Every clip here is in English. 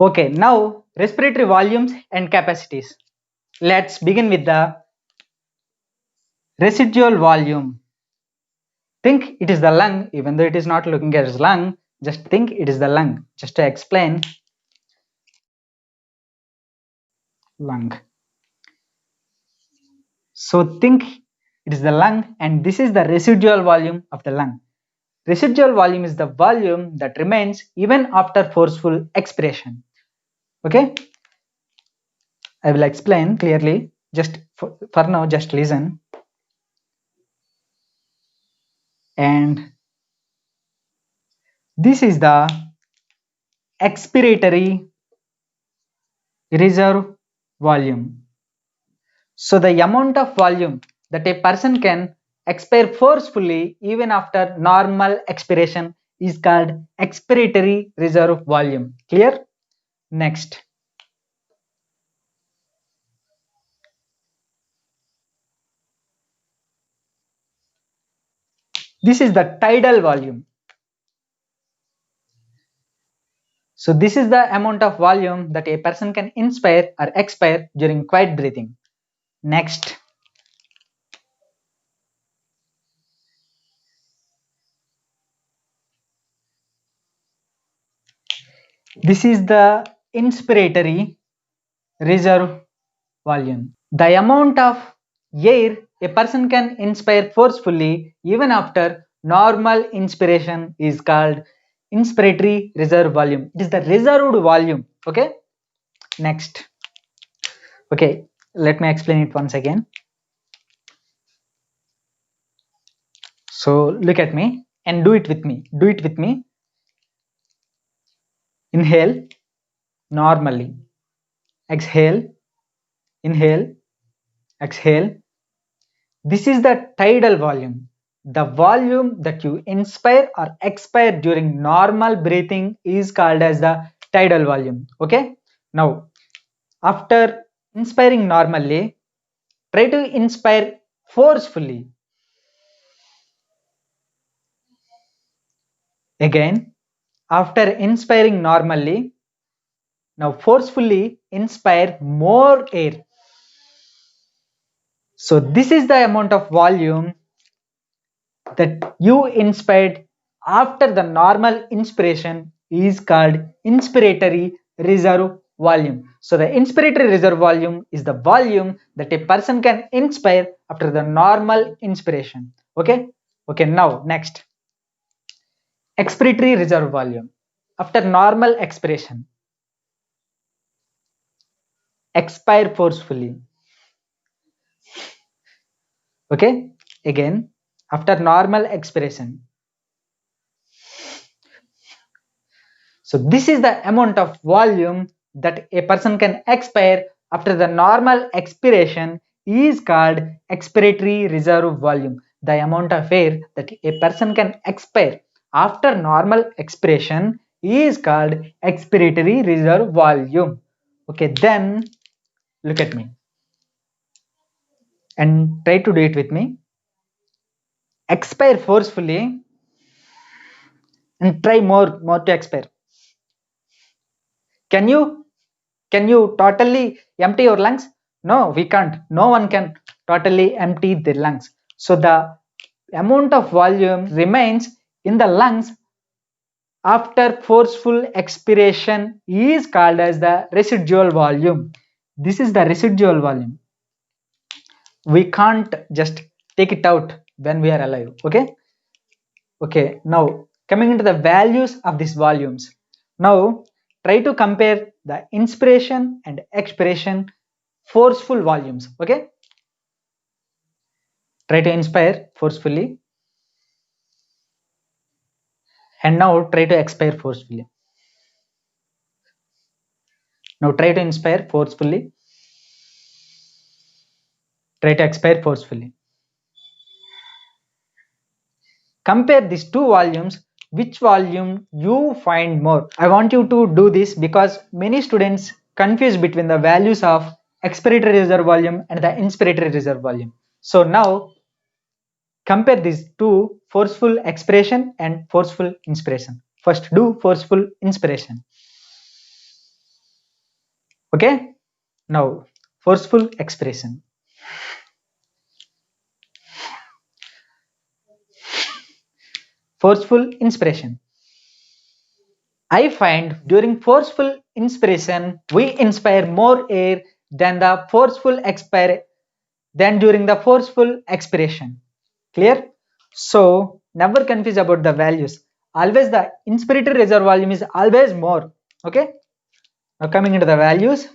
Okay, now respiratory volumes and capacities. Let's begin with the residual volume. Think it is the lung, even though it is not looking as lung, just think it is the lung. Just to explain, lung. So think it is the lung, and this is the residual volume of the lung. Residual volume is the volume that remains even after forceful expiration. Okay, I will explain clearly. Just for now, just listen. And this is the expiratory reserve volume. So the amount of volume that a person can expire forcefully even after normal expiration is called expiratory reserve volume. Clear? Next. This is the tidal volume. So this is the amount of volume that a person can inspire or expire during quiet breathing. Next. This is the inspiratory reserve volume. The amount of air a person can inspire forcefully even after normal inspiration is called inspiratory reserve volume. It is the reserved volume. Okay. Next. Okay, let me explain it once again. So look at me and do it with me. Do it with me. Inhale normally. Exhale. Inhale. Exhale. This is the tidal volume. The volume that you inspire or expire during normal breathing is called as the tidal volume. Okay. Now, after inspiring normally, try to inspire forcefully. Again, after inspiring normally, now forcefully inspire more air. So this is the amount of volume that you inspired after the normal inspiration is called inspiratory reserve volume. So the inspiratory reserve volume is the volume that a person can inspire after the normal inspiration. Okay. Okay, now next. Expiratory reserve volume. After normal expiration, expire forcefully. Okay. Again, after normal expiration. So this is the amount of volume that a person can expire after the normal expiration is called expiratory reserve volume. The amount of air that a person can expire after normal expiration is called expiratory reserve volume. Okay, then look at me and try to do it with me. Expire forcefully and try more to expire. Can you totally empty your lungs? No, we can't. No one can totally empty their lungs. So the amount of volume remains in the lungs after forceful expiration is called as the residual volume. This is the residual volume. We can't just take it out when we are alive. Okay. Okay, now coming into the values of these volumes. Now try to compare the inspiration and expiration forceful volumes. Okay, try to inspire forcefully and now try to expire forcefully. Now try to inspire forcefully, try to expire forcefully. Compare these two volumes. Which volume you find more? I want you to do this because many students confuse between the values of expiratory reserve volume and the inspiratory reserve volume. So now compare these two, forceful expiration and forceful inspiration. First do forceful inspiration. Okay, now forceful expression. Forceful inspiration. I find during forceful inspiration, we inspire more air than the forceful expire than during the forceful expiration. Clear? So never confuse about the values. Always the inspiratory reserve volume is always more. Okay. Now coming into the values.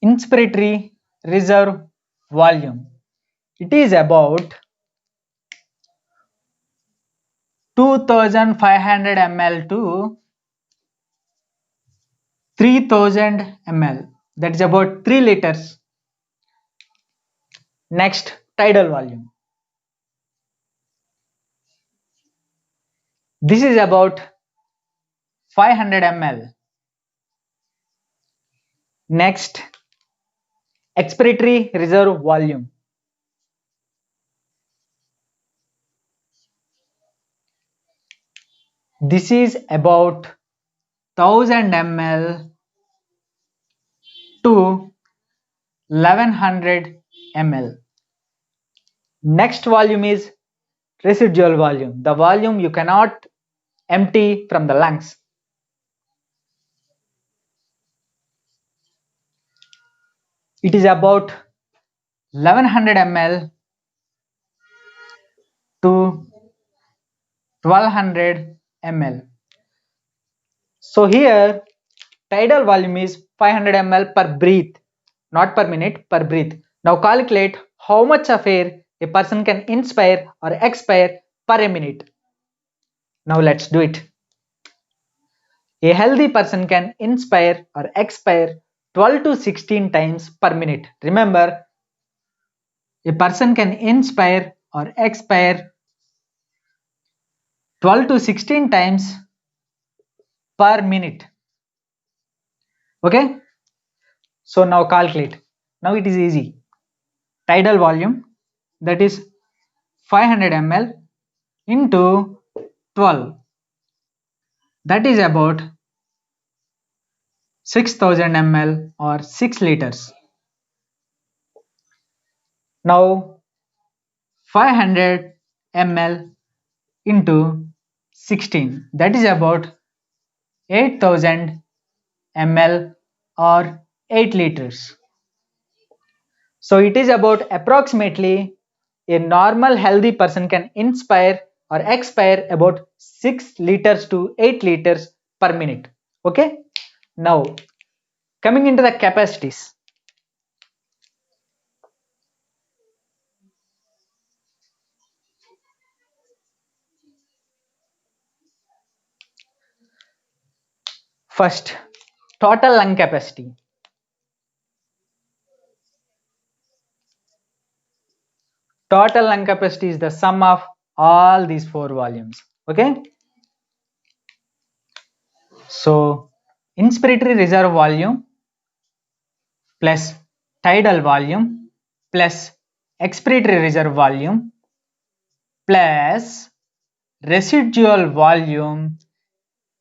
Inspiratory reserve volume. It is about 2500 ml to 3000 ml. That is about 3 liters. Next, tidal volume. This is about 500 ml. Next, expiratory reserve volume. This is about 1000 ml to 1100 ml. Next volume is residual volume, the volume you cannot empty from the lungs. It is about 1100 ml to 1200 ml. So here tidal volume is 500 ml per breath, not per minute, per breath. Now calculate how much of air a person can inspire or expire per a minute. Now let's do it. A healthy person can inspire or expire 12 to 16 times per minute. Remember, a person can inspire or expire 12 to 16 times per minute. Okay? So now calculate. Now it is easy. Tidal volume, that is 500 ml into 12. That is about 6000 ml or 6 liters. Now 500 ml into 16, that is about 8000 ml or 8 liters. So it is about approximately a normal healthy person can inspire or expire about 6 liters to 8 liters per minute. Okay. Now coming into the capacities. First, total lung capacity. Total lung capacity is the sum of all these 4 volumes. Okay. So inspiratory reserve volume plus tidal volume plus expiratory reserve volume plus residual volume,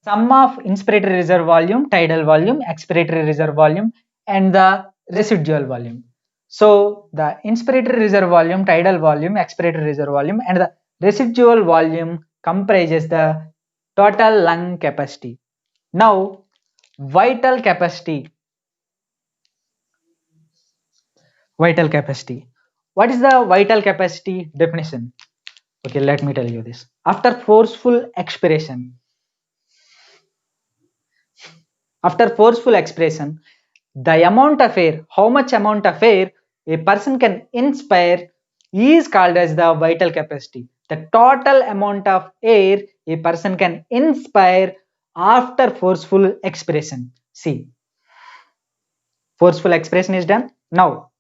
sum of inspiratory reserve volume, tidal volume, expiratory reserve volume and the residual volume. So the inspiratory reserve volume, tidal volume, expiratory reserve volume and the residual volume comprises the total lung capacity. Now vital capacity. Vital capacity. What is the vital capacity definition? Okay, let me tell you this. After forceful expiration, the amount of air, how much amount of air a person can inspire is called as the vital capacity. The total amount of air a person can inspire after forceful expiration. See, forceful expiration is done. Now,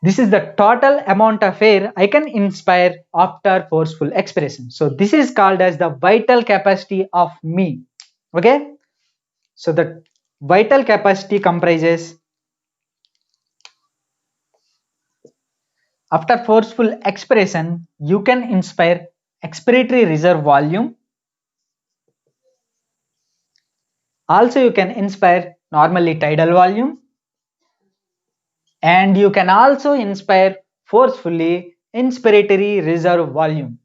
this is the total amount of air I can inspire after forceful expiration. So this is called as the vital capacity of me. Okay. So the vital capacity comprises after forceful expiration you can inspire expiratory reserve volume. Also you can inspire normally tidal volume, and you can also inspire forcefully inspiratory reserve volume.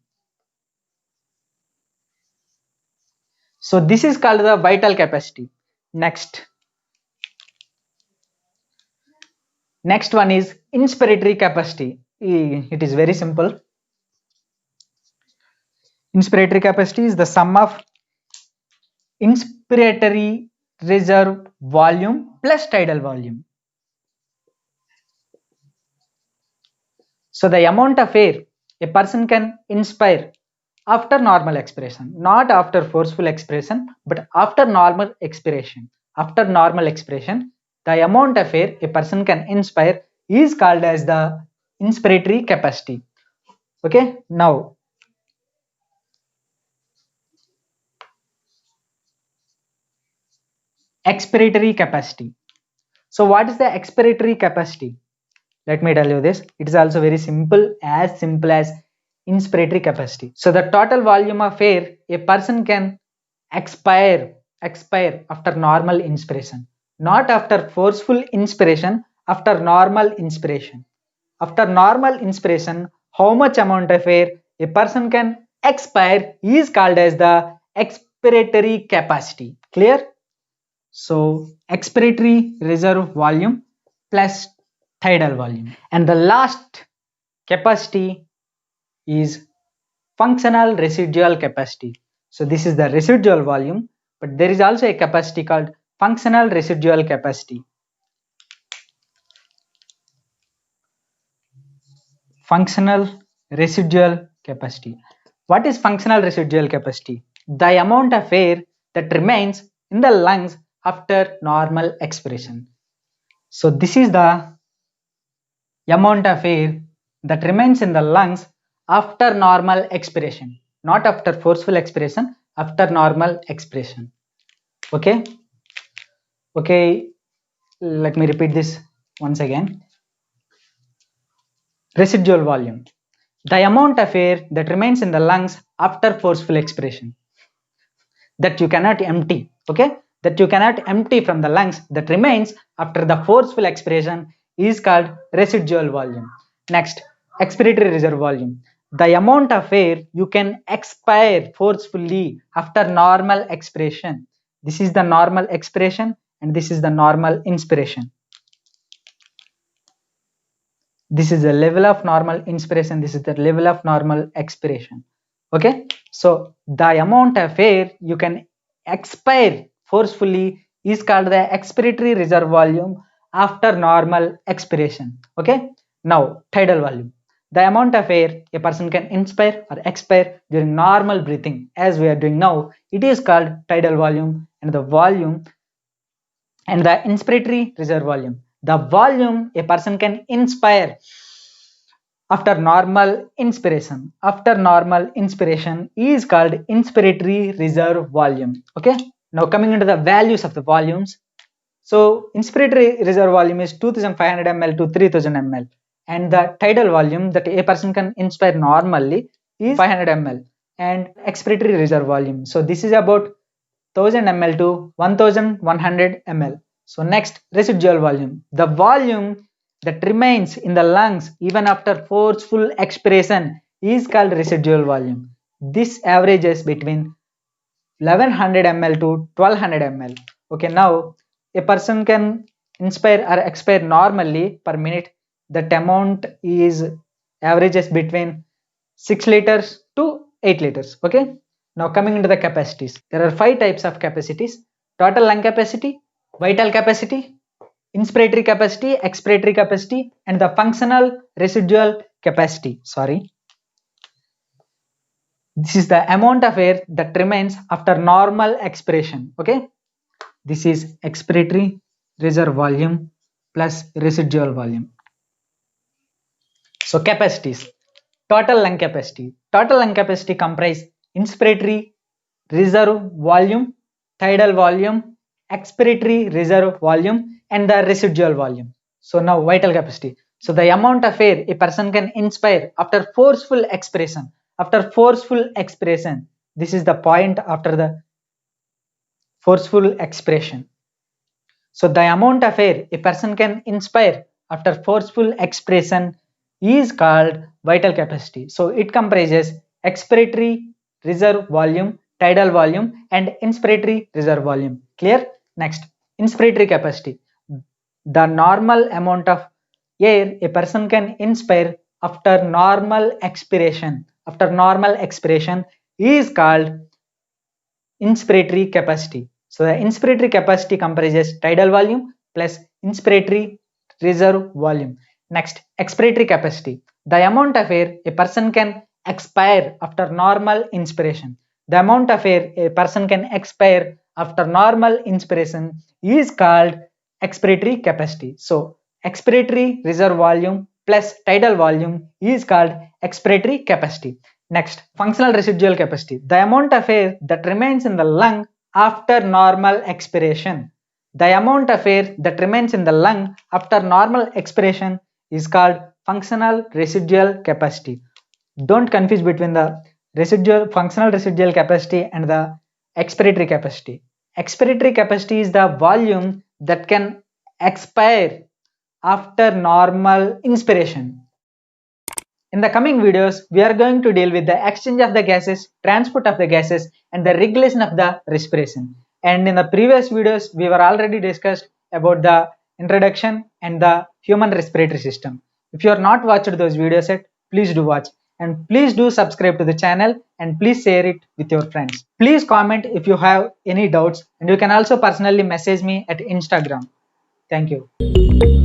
So this is called the vital capacity. Next one is inspiratory capacity. It is very simple. Inspiratory capacity is the sum of inspiratory reserve volume plus tidal volume. So the amount of air a person can inspire after normal expiration, not after forceful expiration, but after normal expiration. After normal expiration, the amount of air a person can inspire is called as the inspiratory capacity. Okay, now expiratory capacity. So what is the expiratory capacity? Let me tell you this. It is also very simple as inspiratory capacity. So the total volume of air a person can expire after normal inspiration, not after forceful inspiration, after normal inspiration. After normal inspiration, how much amount of air a person can expire is called as the expiratory capacity. Clear? So expiratory reserve volume plus tidal volume. And the last capacity is functional residual capacity. So this is the residual volume, but there is also a capacity called functional residual capacity. Functional residual capacity. What is functional residual capacity? The amount of air that remains in the lungs after normal expiration. So this is the amount of air that remains in the lungs after normal expiration, not after forceful expiration, after normal expiration. Okay, let me repeat this once again. Residual volume, the amount of air that remains in the lungs after forceful expiration, that you cannot empty. Okay, that you cannot empty from the lungs, that remains after the forceful expiration is called residual volume. Next, expiratory reserve volume, the amount of air you can expire forcefully after normal expiration. This is the normal expiration and this is the normal inspiration. This is the level of normal inspiration, this is the level of normal expiration. Okay, so the amount of air you can expire forcefully is called the expiratory reserve volume after normal expiration. Okay, now tidal volume, the amount of air a person can inspire or expire during normal breathing, as we are doing now, it is called tidal volume. And the inspiratory reserve volume, the volume a person can inspire after normal inspiration, is called inspiratory reserve volume. Okay, now coming into the values of the volumes. So inspiratory reserve volume is 2500 ml to 3000 ml, and the tidal volume that a person can inspire normally is 500 ml. And expiratory reserve volume, so this is about 1000 ml to 1100 ml. So next, residual volume, the volume that remains in the lungs even after forceful expiration is called residual volume. This averages between 1100 ml to 1200 ml. Okay, now a person can inspire or expire normally per minute, that amount is averages between 6 liters to 8 liters. Okay, now coming into the capacities, there are 5 types of capacities: total lung capacity, vital capacity, inspiratory capacity, expiratory capacity, and the functional residual capacity. This is the amount of air that remains after normal expiration. Okay, this is expiratory reserve volume plus residual volume. So capacities, total lung capacity. Total lung capacity comprise inspiratory reserve volume, tidal volume, expiratory reserve volume, and the residual volume. So now vital capacity. So the amount of air a person can inspire after forceful expiration, after forceful expiration. This is the point after the forceful expiration. So the amount of air a person can inspire after forceful expiration is called vital capacity. So it comprises expiratory reserve volume, tidal volume, and inspiratory reserve volume. Clear? Next, inspiratory capacity. The normal amount of air a person can inspire after normal expiration. After normal expiration is called inspiratory capacity. So the inspiratory capacity comprises tidal volume plus inspiratory reserve volume. Next, expiratory capacity. The amount of air a person can expire after normal inspiration. The amount of air a person can expire after normal inspiration is called expiratory capacity. So expiratory reserve volume plus tidal volume is called expiratory capacity. Next, functional residual capacity. The amount of air that remains in the lung after normal expiration. The amount of air that remains in the lung after normal expiration is called functional residual capacity. Don't confuse between the functional residual capacity and the expiratory capacity. Expiratory capacity is the volume that can expire after normal inspiration. In the coming videos, we are going to deal with the exchange of the gases, transport of the gases, and the regulation of the respiration. And in the previous videos, we were already discussed about the introduction and the human respiratory system. If you are not watched those videos yet, please do watch. And please do subscribe to the channel and please share it with your friends. Please comment if you have any doubts, and you can also personally message me at Instagram. Thank you.